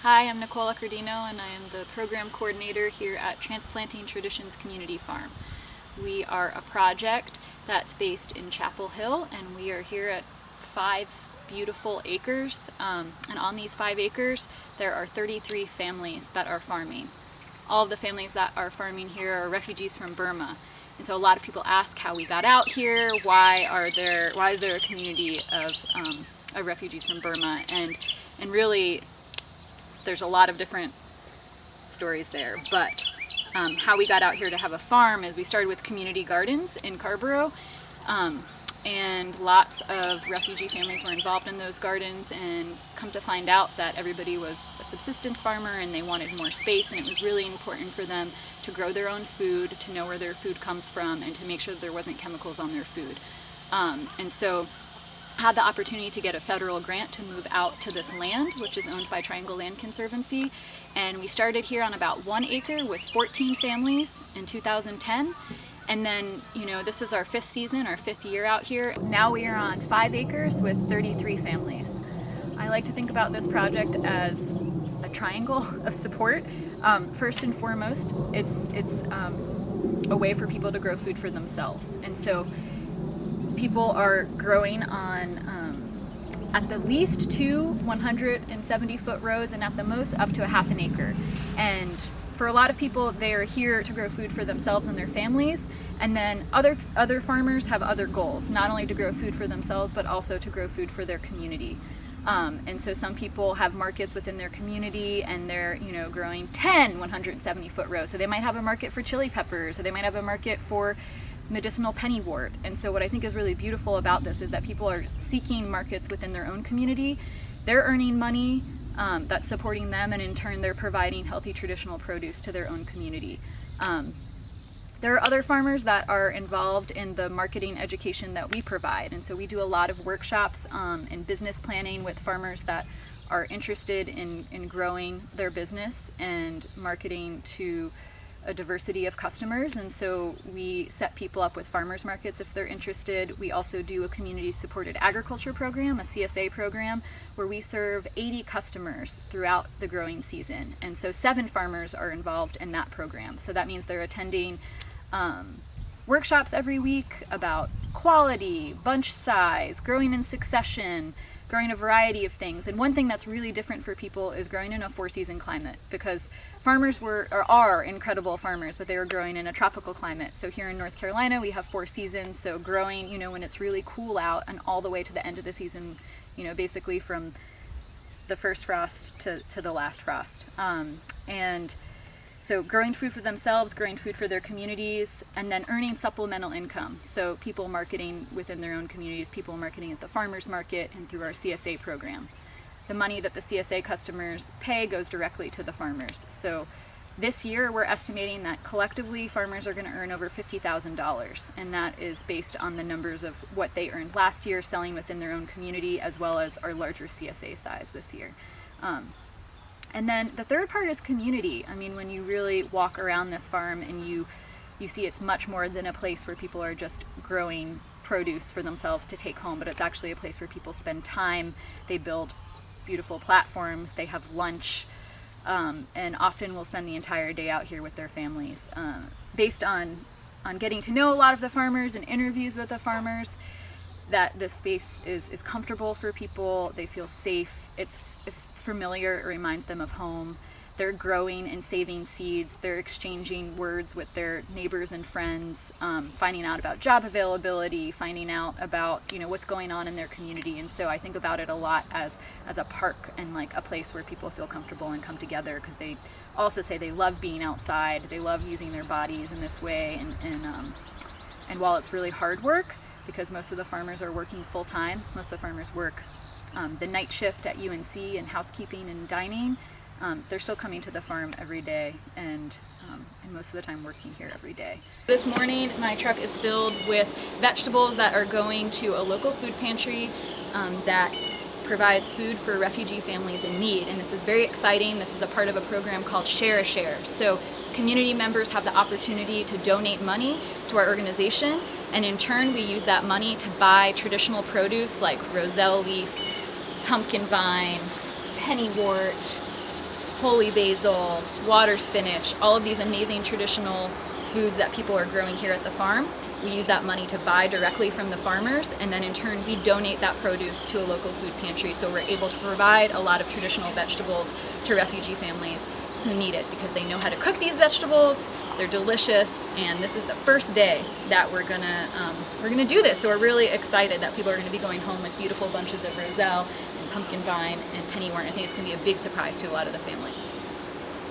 Hi, I'm Nicola Cardino, and I am the program coordinator here at Transplanting Traditions Community Farm. We are a project that's based in Chapel Hill, and we are here at 5 beautiful acres. And on these 5 acres, there are 33 families that are farming. All of the families that are farming here are refugees from Burma. And so a lot of people ask how we got out here, why is there a community of refugees from Burma, and really there's a lot of different stories there, but how we got out here to have a farm is we started with community gardens in Carborough, and lots of refugee families were involved in those gardens, and come to find out that everybody was a subsistence farmer and they wanted more space, and it was really important for them to grow their own food, to know where their food comes from, and to make sure that there wasn't chemicals on their food. And so had the opportunity to get a federal grant to move out to this land, which is owned by Triangle Land Conservancy, and we started here on about 1 acre with 14 families in 2010. And then, this is our 5th season, our 5th year out here. Now we are on 5 acres with 33 families. I like to think about this project as a triangle of support. First and foremost, it's a way for people to grow food for themselves. And so people are growing on at the least 2 170-foot rows, and at the most up to a half an acre. And for a lot of people, they are here to grow food for themselves and their families, and then other farmers have other goals, not only to grow food for themselves but also to grow food for their community. And so some people have markets within their community, and they're growing 10 170-foot rows. So they might have a market for chili peppers, or they might have a market for medicinal pennywort. And so what I think is really beautiful about this is that people are seeking markets within their own community. They're earning money that's supporting them, and in turn they're providing healthy traditional produce to their own community. There are other farmers that are involved in the marketing education that we provide, and so we do a lot of workshops and business planning with farmers that are interested in growing their business and marketing to a diversity of customers. And so we set people up with farmers markets if they're interested. We also do a community supported agriculture program, a CSA program, where we serve 80 customers throughout the growing season. And so 7 farmers are involved in that program. So that means they're attending workshops every week about quality, bunch size, growing in succession, growing a variety of things. And one thing that's really different for people is growing in a 4-season climate, because farmers are incredible farmers, but they were growing in a tropical climate. So here in North Carolina, we have 4 seasons. So growing, when it's really cool out, and all the way to the end of the season, basically from the first frost to the last frost. And so growing food for themselves, growing food for their communities, and then earning supplemental income. So people marketing within their own communities, people marketing at the farmers market and through our CSA program. The money that the CSA customers pay goes directly to the farmers. So this year we're estimating that collectively farmers are going to earn over $50,000, and that is based on the numbers of what they earned last year selling within their own community, as well as our larger CSA size this year. And then the third part is community. I mean, when you really walk around this farm and you see it's much more than a place where people are just growing produce for themselves to take home, but it's actually a place where people spend time. They build beautiful platforms, they have lunch, and often will spend the entire day out here with their families. Based on getting to know a lot of the farmers and interviews with the farmers, that the space is comfortable for people, they feel safe, it's familiar, it reminds them of home. They're growing and saving seeds, they're exchanging words with their neighbors and friends, finding out about job availability, finding out about what's going on in their community. And so I think about it a lot as a park and like a place where people feel comfortable and come together, because they also say they love being outside, they love using their bodies in this way, and while it's really hard work, because most of the farmers are working full-time. Most of the farmers work the night shift at UNC and housekeeping and dining. They're still coming to the farm every day, and most of the time working here every day. This morning my truck is filled with vegetables that are going to a local food pantry that provides food for refugee families in need, and this is very exciting. This is a part of a program called Share a Share. So community members have the opportunity to donate money to our organization, and in turn we use that money to buy traditional produce like roselle leaf, pumpkin vine, pennywort, holy basil, water spinach, all of these amazing traditional foods that people are growing here at the farm. We use that money to buy directly from the farmers, and then in turn we donate that produce to a local food pantry, so we're able to provide a lot of traditional vegetables to refugee families who need it, because they know how to cook these vegetables, they're delicious, and this is the first day that we're gonna do this. So we're really excited that people are gonna be going home with beautiful bunches of roselle and pumpkin vine and pennywort. I think it's gonna be a big surprise to a lot of the families.